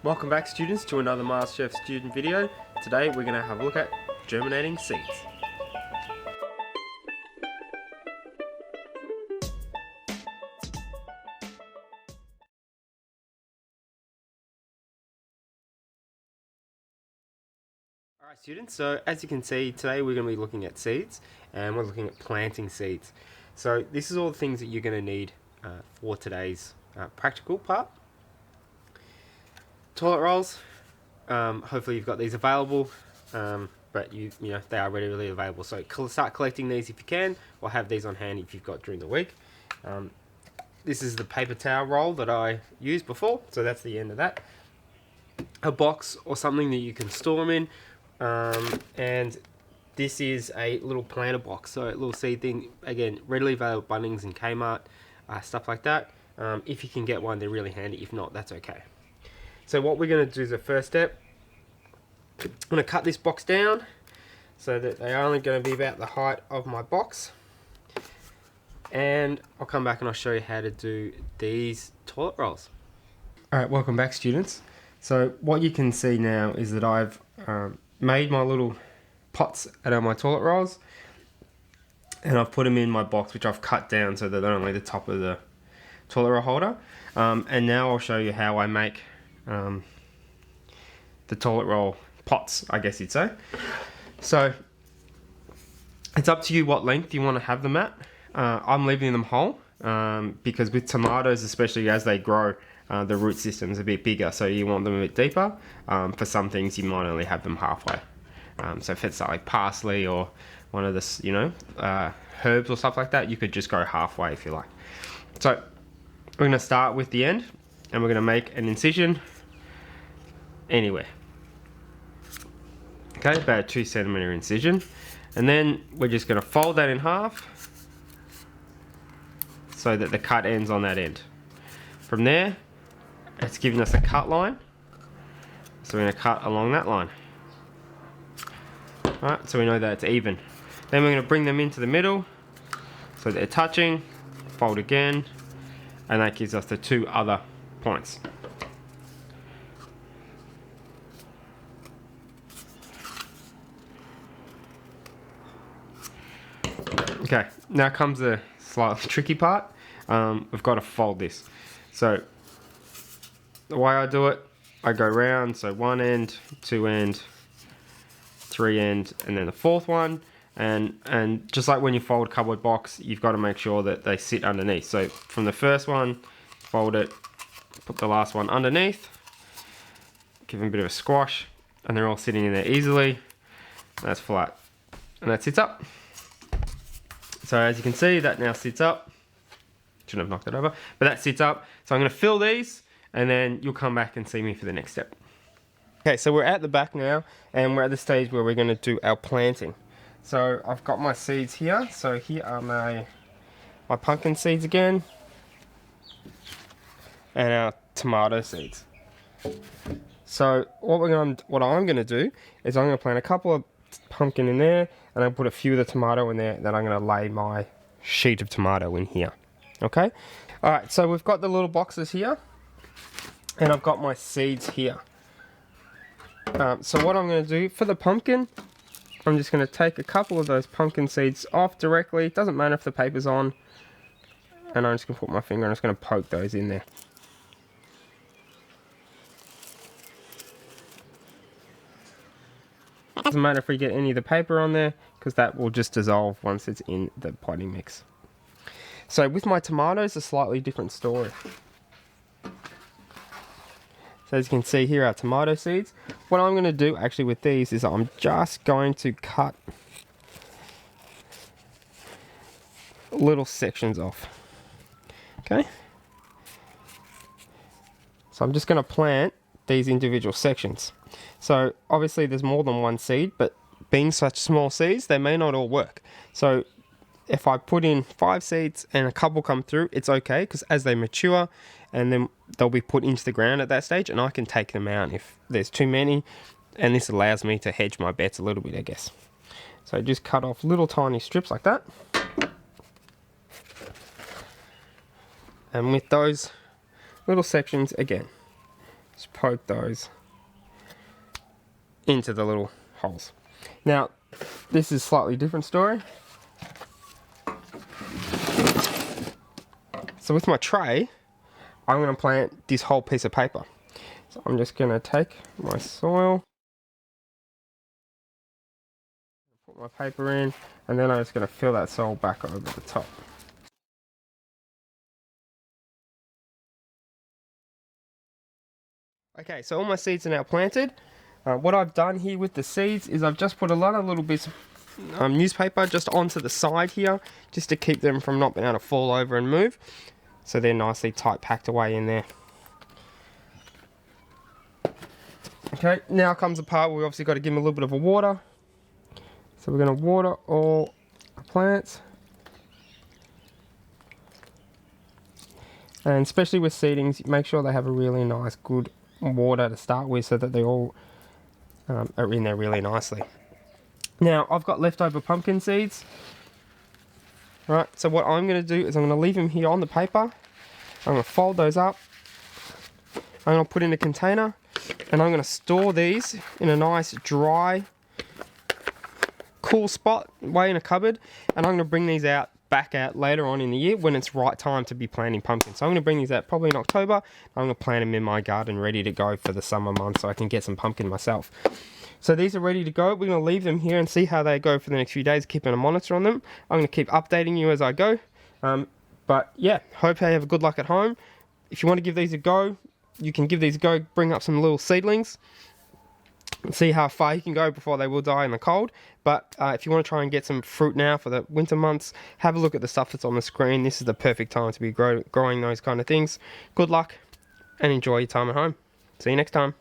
Welcome back, students, to another MasterChef student video. Today we're going to have a look at germinating seeds. Alright students, so as you can see, today we're going to be looking at seeds, and we're looking at planting seeds. So this is all the things that you're going to need for today's practical part. Toilet rolls, hopefully you've got these available, but you know they are readily available, so start collecting these if you can, or have these on hand if you've got during the week. This is the paper towel roll that I used before, so that's the end of that. A box or something that you can store them in, and this is a little planter box, so a little seed thing, again readily available at Bunnings and Kmart, stuff like that. If you can get one, they're really handy. If not, that's okay. So what we're going to do is the first step, I'm going to cut this box down so that they're only going to be about the height of my box, and I'll come back and I'll show you how to do these toilet rolls. Alright, welcome back students. So what you can see now is that I've made my little pots out of my toilet rolls, and I've put them in my box, which I've cut down so that they're only the top of the toilet roll holder. And now I'll show you how I make the toilet roll pots, I guess you'd say. So it's up to you what length you want to have them at. I'm leaving them whole because with tomatoes, especially as they grow, the root system's a bit bigger, so you want them a bit deeper. For some things you might only have them halfway. So if it's like parsley or one of the herbs or stuff like that, you could just go halfway if you like. So we're going to start with the end, and we're going to make an incision anywhere. Okay, about a 2 centimeter incision, and then we're just going to fold that in half so that the cut ends on that end. From there, it's giving us a cut line, so we're going to cut along that line. Alright, so we know that it's even. Then we're going to bring them into the middle so they're touching, fold again, and that gives us the two other points. Okay, now comes the slightly tricky part. We've got to fold this. So the way I do it, I go round, so one end, two end, three end, and then the fourth one. And just like when you fold a cardboard box, you've got to make sure that they sit underneath. So from the first one, fold it, put the last one underneath, give them a bit of a squash, and they're all sitting in there easily. That's flat, and that sits up. So as you can see, that now sits up. Shouldn't have knocked it over, but that sits up. So I'm going to fill these, and then you'll come back and see me for the next step. Okay, so we're at the back now, and we're at the stage where we're going to do our planting. So I've got my seeds here. So here are my pumpkin seeds again, and our tomato seeds. So what I'm going to do is I'm going to plant a couple of pumpkin in there, and I'll put a few of the tomato in there. Then I'm going to lay my sheet of tomato in here. Okay. All right. So we've got the little boxes here, and I've got my seeds here. So what I'm going to do for the pumpkin, I'm just going to take a couple of those pumpkin seeds off directly. It doesn't matter if the paper's on. And I'm just going to put my finger and I'm just going to poke those in there. Doesn't matter if we get any of the paper on there, because that will just dissolve once it's in the potting mix. So with my tomatoes, a slightly different story. So as you can see here, our tomato seeds. What I'm going to do actually with these is I'm just going to cut little sections off. Okay. So I'm just going to plant these individual sections. So obviously there's more than one seed, but being such small seeds, they may not all work. So if I put in 5 seeds and a couple come through, it's okay, because as they mature, and then they'll be put into the ground at that stage, and I can take them out if there's too many, and this allows me to hedge my bets a little bit, I guess. So just cut off little tiny strips like that. And with those little sections, again, Just poke those into the little holes. Now, this is a slightly different story. So with my tray, I'm going to plant this whole piece of paper. So I'm just going to take my soil, put my paper in, and then I'm just going to fill that soil back over the top. Okay, so all my seeds are now planted. What I've done here with the seeds is I've just put a lot of little bits of newspaper just onto the side here, just to keep them from not being able to fall over and move. So they're nicely tight packed away in there. Okay, now comes the part where we obviously got to give them a little bit of a water. So we're going to water all the plants. And especially with seedings, make sure they have a really nice, good water to start with so that they all are in there really nicely. Now, I've got leftover pumpkin seeds. Right, so what I'm going to do is I'm going to leave them here on the paper. I'm going to fold those up. I'm going to put in a container. And I'm going to store these in a nice, dry, cool spot, way in a cupboard. And I'm going to bring these back out later on in the year when it's right time to be planting pumpkins. So I'm going to bring these out probably in October. I'm going to plant them in my garden ready to go for the summer months so I can get some pumpkin myself. So these are ready to go. We're going to leave them here and see how they go for the next few days, keeping a monitor on them. I'm going to keep updating you as I go. But yeah, hope you have good luck at home. If you want to give these a go, you can give these a go, bring up some little seedlings and see how far you can go before they will die in the cold. But if you want to try and get some fruit now for the winter months, have a look at the stuff that's on the screen. This is the perfect time to be growing those kind of things. Good luck and enjoy your time at home. See you next time.